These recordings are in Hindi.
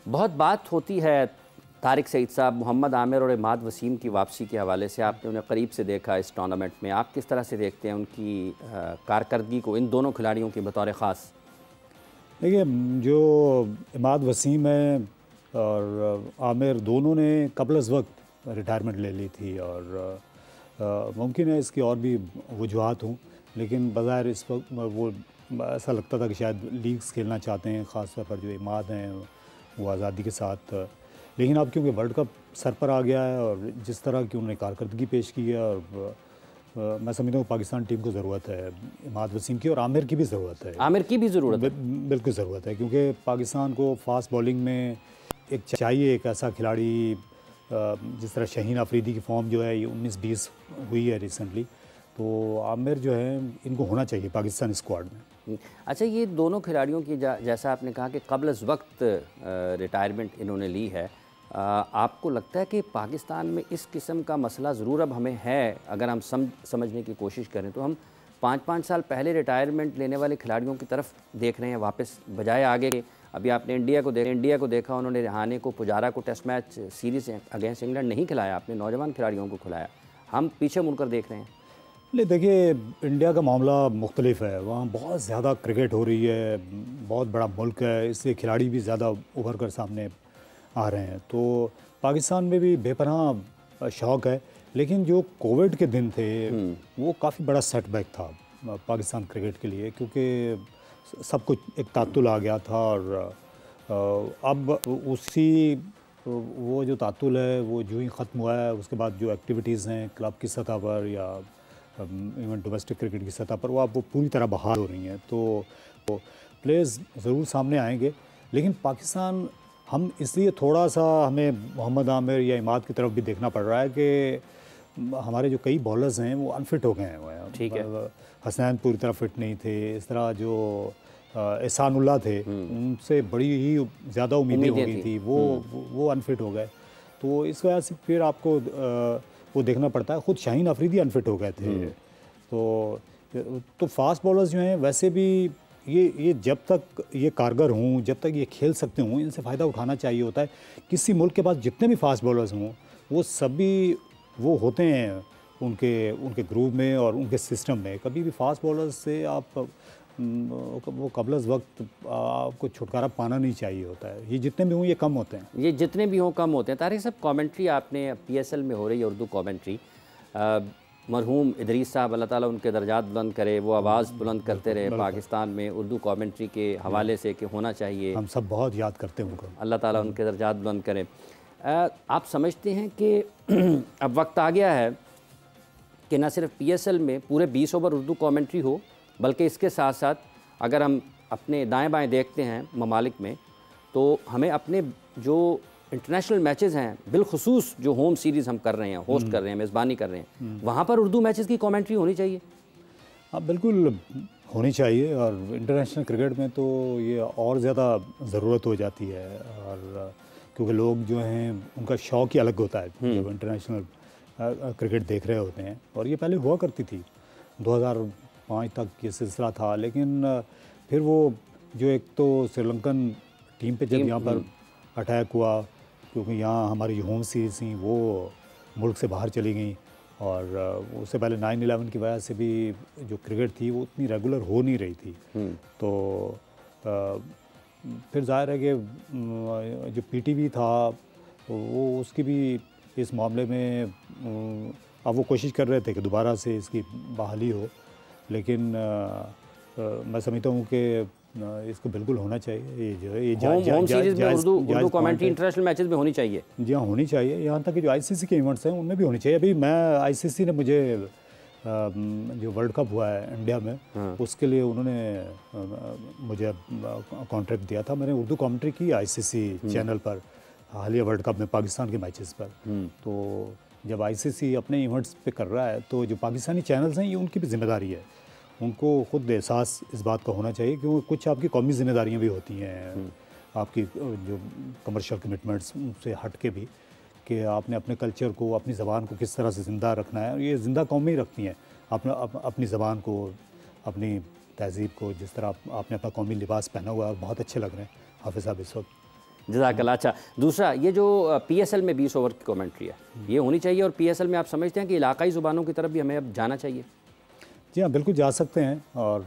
बहुत बात होती है तारिक सईद साहब, मोहम्मद आमिर और इमाद वसीम की वापसी के हवाले से। आपने उन्हें करीब से देखा इस टूर्नामेंट में, आप किस तरह से देखते हैं उनकी कारकर्दगी को, इन दोनों खिलाड़ियों की बतौर ख़ास? देखिए, जो इमाद वसीम है और आमिर, दोनों ने कबल अज़ वक्त रिटायरमेंट ले ली थी और मुमकिन है इसकी और भी वजूहात हों, लेकिन बज़ाहिर इस वक्त वो ऐसा लगता था कि शायद लीग्स खेलना चाहते हैं, ख़ास तौर पर जो इमाद हैं वो आज़ादी के साथ। लेकिन अब क्योंकि वर्ल्ड कप सर पर आ गया है और जिस तरह की उन्होंने कारकर्दगी पेश की है, और मैं समझता हूँ पाकिस्तान टीम को ज़रूरत है इमाद वसीम की, और आमिर की भी ज़रूरत है। आमिर की भी ज़रूरत है, बिल्कुल ज़रूरत है, क्योंकि पाकिस्तान को फास्ट बॉलिंग में एक चाहिए, एक ऐसा खिलाड़ी जिस तरह शाहीन अफरीदी की फॉर्म जो है ये 19-20 हुई है रिसेंटली, तो आमिर जो है इनको होना चाहिए पाकिस्तान स्क्वाड में। अच्छा, ये दोनों खिलाड़ियों की जैसा आपने कहा कि कबल अज़ वक्त रिटायरमेंट इन्होंने ली है, आपको लगता है कि पाकिस्तान में इस किस्म का मसला ज़रूर अब हमें है? अगर हम समझने की कोशिश करें तो हम 5-5 साल पहले रिटायरमेंट लेने वाले खिलाड़ियों की तरफ देख रहे हैं वापस, बजाय आगे के। अभी आपने इंडिया को देखा, उन्होंने रिहाने को, पुजारा को test match series against England नहीं खिलाया, आपने नौजवान खिलाड़ियों को खिलाया। हम पीछे मुड़कर देख रहे हैं। नहीं, देखिए, इंडिया का मामला मुख्तलिफ है, वहाँ बहुत ज़्यादा क्रिकेट हो रही है, बहुत बड़ा मुल्क है, इसलिए खिलाड़ी भी ज़्यादा उभर कर सामने आ रहे हैं। तो पाकिस्तान में भी बेपनाह शौक़ है, लेकिन जो कोविड के दिन थे वो काफ़ी बड़ा सेटबैक था पाकिस्तान क्रिकेट के लिए, क्योंकि सब कुछ एक तातुल आ गया था, और अब उसी वो जो तातुल है वो जो ही ख़त्म हुआ है, उसके बाद जो एक्टिविटीज़ हैं क्लब की सतह पर या इवन डोमेस्टिक क्रिकेट की सतह पर, वो अब वो पूरी तरह बहाल हो रही हैं। तो प्लेयर्स ज़रूर सामने आएंगे, लेकिन पाकिस्तान, हम इसलिए थोड़ा सा हमें मोहम्मद आमिर या इमाद की तरफ भी देखना पड़ रहा है कि हमारे जो कई बॉलर्स हैं वो अनफिट हो गए हैं। ठीक है, हसनैन पूरी तरह फिट नहीं थे, इस तरह जो एहसानुल्लाह थे उनसे बड़ी ही ज़्यादा उम्मीदें हो गई थी, वो अनफिट हो गए। तो इस वजह से फिर आपको वो देखना पड़ता है। ख़ुद शाहीन अफरीदी अनफिट हो गए थे। तो फास्ट बॉलर्स जो हैं वैसे भी ये जब तक ये कारगर हों, जब तक ये खेल सकते हों, इनसे फ़ायदा उठाना चाहिए होता है। किसी मुल्क के पास जितने भी फास्ट बॉलर्स हों, वो सभी वो होते हैं उनके ग्रुप में और उनके सिस्टम में। कभी भी फास्ट बॉलर्स से आप वो कबल अज़ वक्त आपको छुटकारा पाना नहीं चाहिए होता है। ये जितने भी हों ये कम होते हैं, ये जितने भी हों कम होते हैं। तारिक साहब, कमेंट्री आपने PSL में हो रही है, उर्दू कमेंट्री, मरहूम इदरीस साहब, अल्लाह ताला उनके दर्जात बुलंद करे, वो आवाज़ बुलंद करते रहे पाकिस्तान में उर्दू कमेंट्री के हवाले से कि होना चाहिए। हम सब बहुत याद करते हैं उनको, अल्लाह ताला उनके दर्जात बुलंद करे। आप समझते हैं कि अब वक्त आ गया है कि न सिर्फ PSL में पूरे 20 ओवर उर्दू कमेंट्री हो, बल्कि इसके साथ साथ अगर हम अपने दाएं बाएं देखते हैं ममालिक में, तो हमें अपने जो इंटरनेशनल मैचेस हैं, बिलखुसूस जो होम सीरीज़ हम कर रहे हैं, होस्ट कर रहे हैं, मेज़बानी कर रहे हैं, वहाँ पर उर्दू मैचेस की कमेंट्री होनी चाहिए। हाँ, बिल्कुल होनी चाहिए, और इंटरनेशनल क्रिकेट में तो ये और ज़्यादा ज़रूरत हो जाती है, और क्योंकि लोग जो हैं उनका शौक़ ही अलग होता है जब इंटरनेशनल क्रिकेट देख रहे होते हैं। और ये पहले हुआ करती थी, 2005 तक ये सिलसिला था, लेकिन फिर वो जो एक तो श्रीलंकन टीम पे जब यहाँ पर अटैक हुआ, क्योंकि यहाँ हमारी जो होम सीरीज़ थी वो मुल्क से बाहर चली गई, और उससे पहले 9/11 की वजह से भी जो क्रिकेट थी वो उतनी रेगुलर हो नहीं रही थी। तो फिर जाहिर है कि जो PTV था वो उसकी भी इस मामले में अब वो कोशिश कर रहे थे कि दोबारा से इसकी बहाली हो, लेकिन मैं समझता हूँ कि इसको बिल्कुल होना चाहिए। ये जो है ये होम सीरीज़ में उर्दू कमेंट्री इंटरनेशनल मैचेस में होनी चाहिए। जी हाँ, होनी चाहिए। यहाँ तक कि जो ICC के इवेंट्स हैं उनमें भी होनी चाहिए। अभी मैं ICC ने मुझे जो वर्ल्ड कप हुआ है इंडिया में, उसके लिए उन्होंने मुझे कॉन्ट्रैक्ट दिया था। मैंने उर्दू कमेंट्री की ICC चैनल पर हालिया वर्ल्ड कप में पाकिस्तान के मैचेस पर। तो जब ICC अपने इवेंट्स पे कर रहा है तो जो पाकिस्तानी चैनल्स हैं ये उनकी भी जिम्मेदारी है, उनको खुद एहसास इस बात का होना चाहिए, क्योंकि कुछ आपकी कौमी जिम्मेदारियाँ भी होती हैं, आपकी जो कमर्शियल कमिटमेंट्स से हट के भी, कि आपने अपने कल्चर को, अपनी ज़बान को किस तरह से ज़िंदा रखना है। और ये ज़िंदा कौमें ही रखती हैं अपनी ज़बान को, अपनी तहज़ीब को। जिस तरह आपने अपना कौमी लिबास पहना हुआ है, बहुत अच्छे लग रहे हैं हाफ़िज़ साहब इस वक्त। जज़ाकल्लाह। अच्छा, दूसरा ये जो PSL में 20 ओवर की कमेंट्री है, ये होनी चाहिए, और PSL में आप समझते हैं कि इलाकाई ज़ुबानों की तरफ भी हमें अब जाना चाहिए? जी हाँ, बिल्कुल जा सकते हैं, और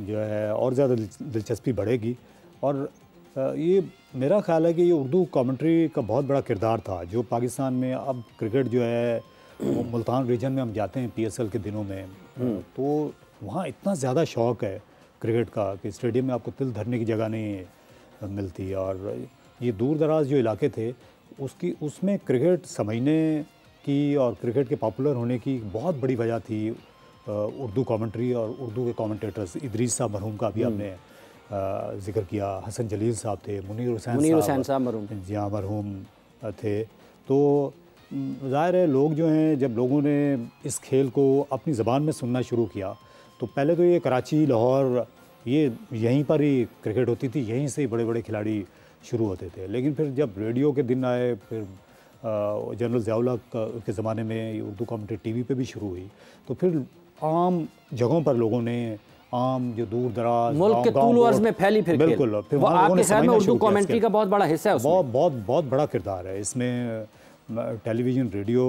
जो है और ज़्यादा दिलचस्पी बढ़ेगी। और ये मेरा ख़्याल है कि ये उर्दू कमेंट्री का बहुत बड़ा किरदार था, जो पाकिस्तान में अब क्रिकेट जो है वो मुल्तान रीजन में हम जाते हैं PSL के दिनों में, तो वहाँ इतना ज़्यादा शौक़ है क्रिकेट का कि स्टेडियम में आपको तिल धरने की जगह नहीं मिलती। और ये दूर दराज जो इलाके थे उसमें क्रिकेट समझने की और क्रिकेट के पॉपुलर होने की बहुत बड़ी वजह थी उर्दू कमेंट्री और उर्दू के कमेंटेटर्स। इदरीस साहब मरहूम का भी आपने जिक्र किया, हसन जलील साहब थे, मुनीर हुसैन साहब मरहूम, जी हाँ, मरहूम थे। तो ज़ाहिर है लोग जो हैं, जब लोगों ने इस खेल को अपनी ज़बान में सुनना शुरू किया, तो पहले तो ये कराची, लाहौर, ये यहीं पर ही क्रिकेट होती थी, यहीं से ही बड़े बड़े खिलाड़ी शुरू होते थे। लेकिन फिर जब रेडियो के दिन आए, फिर जनरल ज़ियाउल हक के ज़माने में उर्दू कमेंट्री टीवी पे भी शुरू हुई, तो फिर आम जगहों पर लोगों ने, आम जो दूर दराज मुल्क के तूल अर्ज़ में फैली, फिर बिल्कुल, फिर आपके ख्याल में उर्दू कमेंट्री का बहुत बड़ा हिस्सा है उसमें? बहुत बड़ा किरदार है इसमें। टेलीविज़न, रेडियो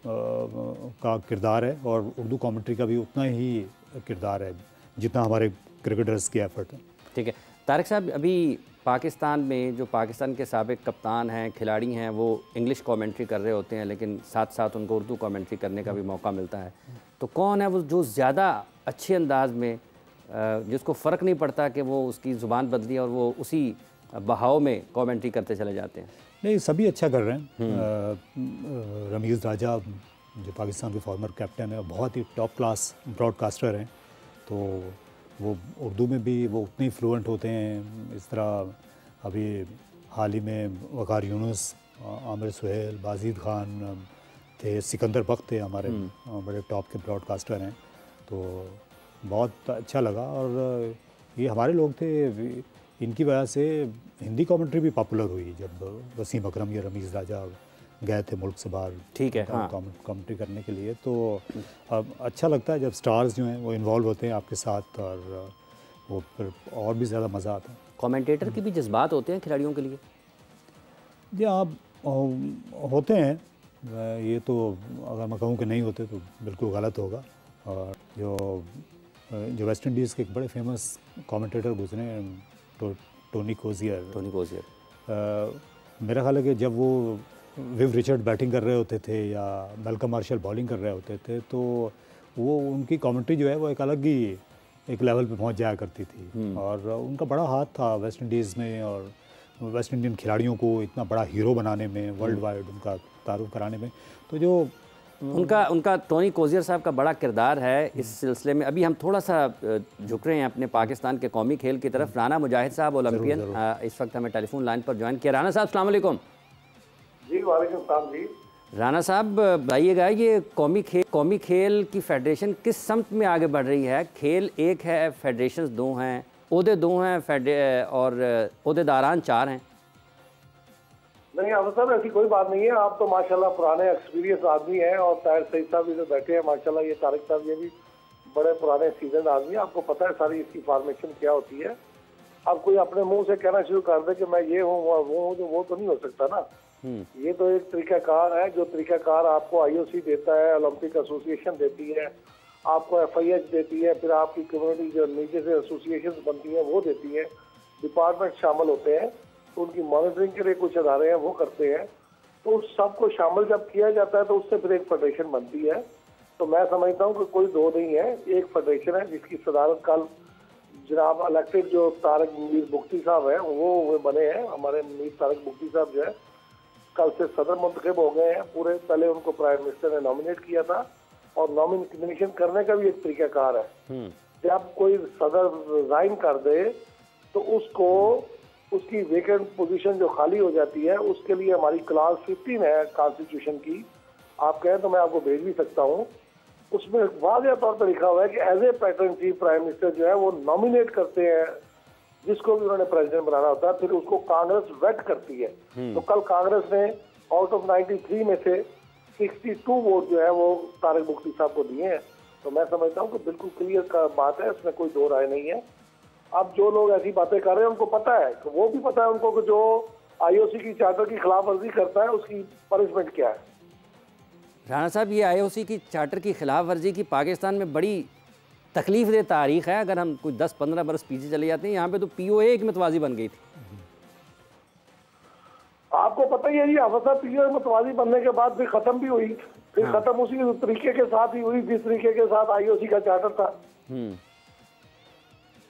का किरदार है, और उर्दू कमेंट्री का भी उतना ही किरदार है जितना हमारे क्रिकेटर्स की एफर्ट है। ठीक है तारिक साहब, अभी पाकिस्तान में जो पाकिस्तान के साबिक कप्तान हैं, खिलाड़ी हैं, वो इंग्लिश कमेंट्री कर रहे होते हैं, लेकिन साथ साथ उनको उर्दू कमेंट्री करने का भी मौका मिलता है। तो कौन है वो जो ज़्यादा अच्छे अंदाज में, जिसको फ़र्क नहीं पड़ता कि वो उसकी ज़ुबान बदली और वो उसी बहाव में कमेंट्री करते चले जाते हैं? नहीं, सभी अच्छा कर रहे हैं। रमीज़ राजा जो पाकिस्तान के फॉर्मर कैप्टन है, बहुत ही टॉप क्लास ब्रॉडकास्टर हैं, तो वो उर्दू में भी वो उतने ही फ्लुएंट होते हैं। इस तरह अभी हाल ही में वक़ार यूनुस, आमिर सुहेल, बाज़ीद खान थे, सिकंदर बख्त थे, हमारे बड़े टॉप के ब्रॉडकास्टर हैं, तो बहुत अच्छा लगा। और ये हमारे लोग थे, इनकी वजह से हिंदी कमेंट्री भी पॉपुलर हुई। जब वसीम अकरम या रमीज़ राजा गए थे मुल्क से बाहर, ठीक है, हाँ, कमेंट्री करने के लिए, तो अब अच्छा लगता है जब स्टार्स जो हैं वो इन्वॉल्व होते हैं आपके साथ, और वो फिर और भी ज़्यादा मज़ा आता है। कमेंटेटर की भी जज्बात होते हैं खिलाड़ियों के लिए? जी आप होते हैं, ये तो अगर मैं कहूँ कि नहीं होते तो बिल्कुल गलत होगा। और जो वेस्ट इंडीज़ के एक बड़े फेमस कमेंटेटर गुजरे हैं, टोनी कोजियर, मेरा ख्याल है कि जब वो विव रिचर्ड बैटिंग कर रहे होते थे या मैल्कम मार्शल बॉलिंग कर रहे होते थे, तो वो उनकी कमेंट्री जो है वो एक अलग ही एक लेवल पे पहुंच जाया करती थी। और उनका बड़ा हाथ था वेस्ट इंडीज़ में, और वेस्ट इंडियन खिलाड़ियों को इतना बड़ा हीरो बनाने में, वर्ल्ड वाइड उनका तारुफ कराने में। तो जो उनका टोनी कोजियर साहब का बड़ा किरदार है इस सिलसिले में। अभी हम थोड़ा सा झुक रहे हैं अपने पाकिस्तान के कौमी खेल की तरफ। राना मुजाहिद साहब, ओलंपियन, इस वक्त हमें टेलीफोन लाइन पर ज्वाइन किया। राना साहब, अस्सलाम वालेकुम। जी वालेकुम सलाम जी। राना साहब बताइएगा, ये कौमी खेल की फेडरेशन किस समत में आगे बढ़ रही है? खेल एक है, फेडरेशन दो हैं, ओहदे दो हैं, और ओहदेदारान 4 हैं। नहीं अब सर ऐसी कोई बात नहीं है। आप तो माशाल्लाह पुराने एक्सपीरियंस आदमी हैं, और ताहिर सईद साहब भी तो बैठे हैं माशाल्लाह, ये तारिक साहब ये भी बड़े पुराने सीजन आदमी हैं, आपको पता है सारी इसकी फॉर्मेशन क्या होती है। अब कोई अपने मुंह से कहना शुरू कर दे कि मैं ये हूँ वो हूँ, तो वो तो नहीं हो सकता ना। ये तो एक तरीकाकार है, जो तरीकाकार आपको IOC देता है, ओलंपिक एसोसिएशन देती है, आपको FIH देती है, फिर आपकी कम्युनिटी जो नीचे से एसोसिएशन बनती हैं वो देती है, डिपार्टमेंट शामिल होते हैं, तो उनकी मॉनिटरिंग के लिए कुछ अदारे हैं वो करते हैं। तो उस सबको शामिल जब किया जाता है तो उससे फिर एक फेडरेशन बनती है। तो मैं समझता हूँ कि कोई दो नहीं है, एक फेडरेशन है जिसकी सदारत कल जनाब इलेक्टेड जो तारिक मीर बुख्ती साहब हैं वो बने हैं। हमारे मीर तारिक बुख्ती साहब जो है कल से सदर मुंतखब हो गए हैं पूरे। पहले उनको प्राइम मिनिस्टर ने नॉमिनेट किया था, और नॉमिनेशन करने का भी एक तरीकाकार है। जब कोई सदर रिजाइन कर दे तो उसको उसकी वेकेंट पोजीशन जो खाली हो जाती है उसके लिए हमारी क्लास 15 है कॉन्स्टिट्यूशन की, आप कहें तो मैं आपको भेज भी सकता हूँ। उसमें वाज़ेह तौर पर लिखा हुआ है कि as a pattern chief prime minister जो है वो नॉमिनेट करते हैं जिसको भी उन्होंने प्रेसिडेंट बनाना होता है, फिर उसको कांग्रेस वेट करती है। तो कल कांग्रेस ने आउट ऑफ 93 में से 62 वोट जो है वो तारिक बुख्ती साहब को दिए हैं। तो मैं समझता हूँ कि बिल्कुल क्लियर का बात है, इसमें कोई दो राय नहीं है। अब जो लोग ऐसी बातें कर रहे हैं उनको पता है, वो भी पता है उनको कि जो आईओसी की चार्टर की खिलाफ वर्जी करता है उसकी पनिशमेंट क्या है। राणा साहब, ये आईओसी की चार्टर की खिलाफ वर्जी की पाकिस्तान में बड़ी तकलीफ दे तारीख है। अगर हम कुछ 10-15 बरस पीछे चले जाते हैं, यहाँ पे तो POA एक मतवाजी बन गई थी। आपको पता ही है जी, अवसर POA मतवाजी बनने के बाद फिर खत्म भी हुई, फिर खत्म उसी तरीके के साथ ही हुई जिस तरीके के साथ आईओसी का चार्टर था।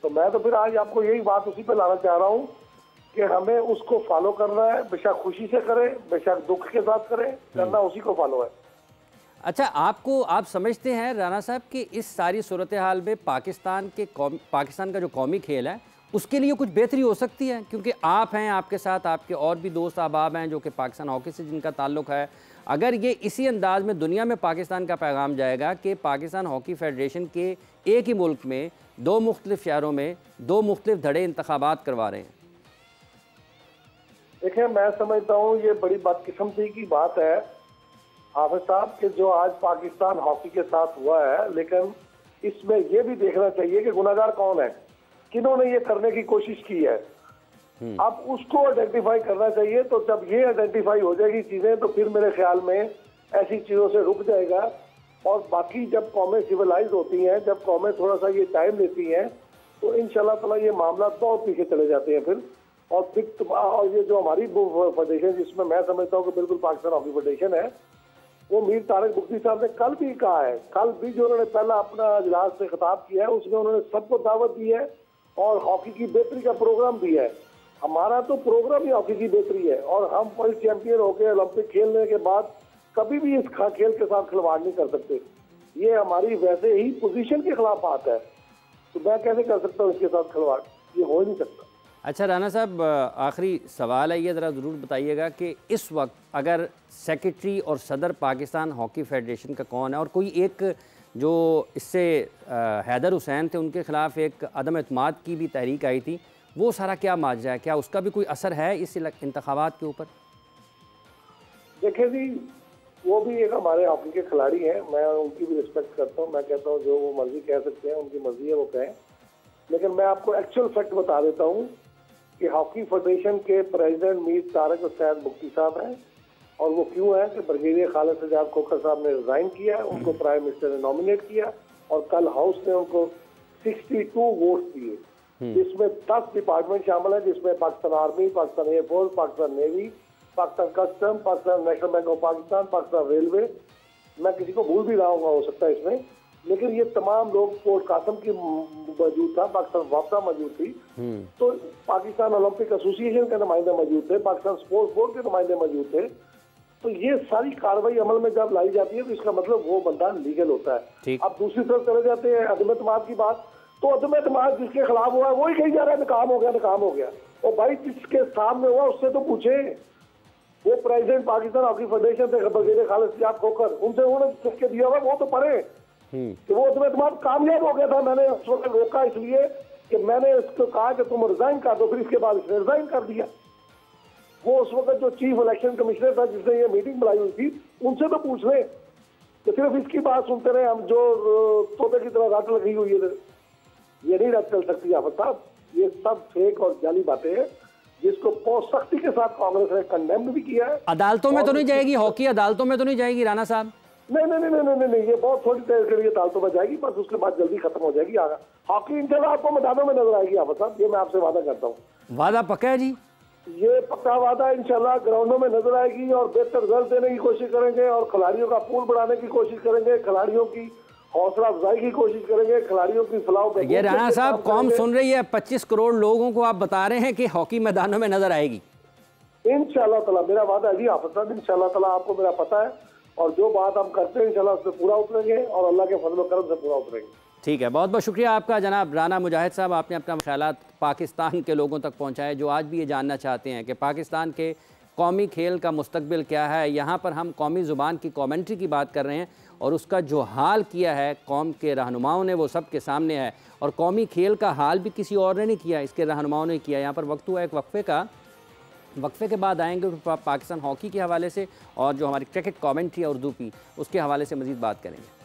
तो मैं तो फिर आज आपको यही बात उसी पे लाना चाह रहा हूँ कि हमें उसको फॉलो करना है, बेशक खुशी से करें, बेशक दुख के साथ करें, करना उसी को फॉलो है। अच्छा, आप समझते हैं राणा साहब कि इस सारी सूरत हाल में पाकिस्तान का जो कौमी खेल है उसके लिए कुछ बेहतरी हो सकती है? क्योंकि आप हैं, आपके साथ आपके और भी दोस्त अहबाब हैं जो कि पाकिस्तान हॉकी से जिनका ताल्लुक़ है। अगर ये इसी अंदाज में दुनिया में पाकिस्तान का पैगाम जाएगा कि पाकिस्तान हॉकी फेडरेशन के एक ही मुल्क में 2 मुख्तलिफ शहरों में 2 मुख्तलिफ धड़े इंतखाबात करवा रहे हैं। देखिए, मैं समझता हूँ ये बड़ी बदकिस्मती की बात है हाफिज साहब कि जो आज पाकिस्तान हॉकी के साथ हुआ है, लेकिन इसमें यह भी देखना चाहिए कि गुनाहगार कौन है, किन्होंने ये करने की कोशिश की है। अब उसको आइडेंटिफाई करना चाहिए। तो जब ये आइडेंटिफाई हो जाएगी चीजें तो फिर मेरे ख्याल में ऐसी चीजों से रुक जाएगा। और बाकी जब कौमें सिविलाइज होती हैं, जब कौमें थोड़ा सा ये टाइम लेती हैं, तो इंशाल्लाह ताला ये मामला बहुत पीछे चले जाते हैं फिर। और ये जो हमारी फेडरेशन, जिसमें मैं समझता हूँ कि बिल्कुल पाकिस्तान हॉकी फेडरेशन है, वो मीर तारिक मुफ्ती साहब ने कल भी कहा है, कल भी जो उन्होंने पहला अपना इजलास से खिताब किया है उसमें उन्होंने सबको दावत दी है और हॉकी की बेहतरी का प्रोग्राम दिया है। हमारा तो प्रोग्राम ही हॉकी की बेहतरी है और हम वर्ल्ड चैंपियन होकर ओलंपिक खेलने के बाद कभी भी इस खेल के साथ खिलवाड़ नहीं कर सकते। ये हमारी वैसे ही पोजीशन के खिलाफ बात है, तो मैं कैसे कर सकता हूँ इसके साथ खिलवाड़? ये हो ही नहीं सकता। अच्छा राना साहब, आखिरी सवाल है, ये ज़रा ज़रूर बताइएगा कि इस वक्त अगर सेक्रेटरी और सदर पाकिस्तान हॉकी फेडरेशन का कौन है, और कोई एक जो इससे हैदर हुसैन थे उनके ख़िलाफ़ एक अदम एतमाद की भी तहरीक आई थी, वो सारा क्या माजरा है? क्या उसका भी कोई असर है इस इंतखाबात के ऊपर? देखिए जी, वो भी एक हमारे हॉकी के खिलाड़ी हैं, मैं उनकी भी रिस्पेक्ट करता हूँ। मैं कहता हूँ जो वो मर्जी कह सकते हैं, उनकी मर्जी है वो कहें, लेकिन मैं आपको एक्चुअल फैक्ट बता देता हूँ कि हॉकी फेडरेशन के प्रेसिडेंट मीर तारिक हुसैन मुफ्ती साहब हैं। और वो क्यों है कि ब्रिगेडियर खालिद सजाद खोखर साहब ने रिजाइन किया, उनको प्राइम मिनिस्टर ने नॉमिनेट किया और कल हाउस ने उनको 62 वोट दिए, जिसमें 10 डिपार्टमेंट शामिल है, जिसमें Pakistan army, Pakistan air force, Pakistan navy, Pakistan custom, Pakistan national bank of Pakistan, Pakistan railway, मैं किसी को भूल भी रहा हूँ हो सकता है इसमें, लेकिन ये तमाम लोग, पोर्ट कासम की मौजूद था, पाकिस्तान वापसा मौजूद थी, तो पाकिस्तान ओलंपिक एसोसिएशन के नुमाइंदे मौजूद थे, पाकिस्तान स्पोर्ट्स बोर्ड के नुमाइंदे मौजूद थे। तो ये सारी कार्रवाई अमल में जब लाई जाती है तो इसका मतलब वो बंदा लीगल होता है। अब दूसरी तरफ चले जाते हैं अदम एतमाद की बात, तो अदम एतमाद जिसके खिलाफ हुआ है वही कही जा रहा है नाकाम हो गया, नाकाम हो गया। और भाई जिसके सामने हुआ उससे तो पूछे, वो प्रेसिडेंट पाकिस्तान हॉकी फेडरेशन थे ब्रिगेडियर खालिद सजाद खोखर, उनसे उन्होंने लिख दिया हुआ, वो तो पढ़े कि वो अदम एतमाद कामयाब हो गया था। मैंने उस वक्त रोका इसलिए कि मैंने उसको कहा कि तुम रिजाइन कर दो, फिर इसके बाद इसने रिजाइन कर दिया। वो उस वक्त जो चीफ इलेक्शन कमिश्नर था जिसने ये मीटिंग बुलाई हुई थी, उनसे तो पूछ ले। तो सिर्फ इसकी बात सुनते रहे हम, जो तोते की तरह रट लगी हुई है, ये नहीं रट चल सकती आफत साहब। ये सब फेक और जाली बातें हैं जिसको बहुत सख्ती के साथ कांग्रेस ने कंडेम भी किया है। अदालतों में तो नहीं जाएगी हॉकी, अदालतों में तो नहीं जाएगी राना साहब? नहीं नहीं नहीं नहीं नहीं, ये बहुत थोड़ी देर के लिए अदालतों में जाएगी, बस उसके बाद जल्दी खत्म हो जाएगी। हॉकी इंशाल्लाह आपको मैदानों में नजर आएगी आफत साहब, ये मैं आपसे वादा करता हूँ। वादा पक्का है जी? ये पक्का वादा, इंशाल्लाह ग्राउंडों में नजर आएगी और बेहतर रिजल्ट देने की कोशिश करेंगे और खिलाड़ियों का पूल बढ़ाने की कोशिश करेंगे, खिलाड़ियों की हौसला अफजाई की कोशिश करेंगे, खिलाड़ियों की फलाह। ये राणा साहब कौम सुन रही है, 25 करोड़ लोगों को आप बता रहे हैं कि हॉकी मैदानों में नजर आएगी। इंशाल्लाह ताला मेरा वादा है जी आफत साहब, इंशाल्लाह ताला आपको मेरा पता है, और जो बात हम करते हैं इंशाल्लाह उसमें पूरा उतरेंगे और अल्लाह के फजल करम से पूरा उतरेंगे। ठीक है, बहुत बहुत शुक्रिया आपका जनाब राना मुजाहिद साहब, आपने अपना ख्यालात पाकिस्तान के लोगों तक पहुँचाए जो आज भी ये जानना चाहते हैं कि पाकिस्तान के कौमी खेल का मुस्तकबिल क्या है। यहाँ पर हम कौमी ज़ुबान की कॉमेंट्री की बात कर रहे हैं और उसका जो हाल किया है कौम के रहनुमाओं ने वो सब के सामने है, और कौमी खेल का हाल भी किसी और ने नहीं किया, इसके रहनुमाओं ने किया। यहाँ पर वक्त हुआ एक वक्फे का, वक्फे के बाद आएंगे पाकिस्तान हॉकी के हवाले से और जो हमारी क्रिकेट कॉमेंट्री है उर्दू की, उसके हवाले से मज़ीद बात करेंगे।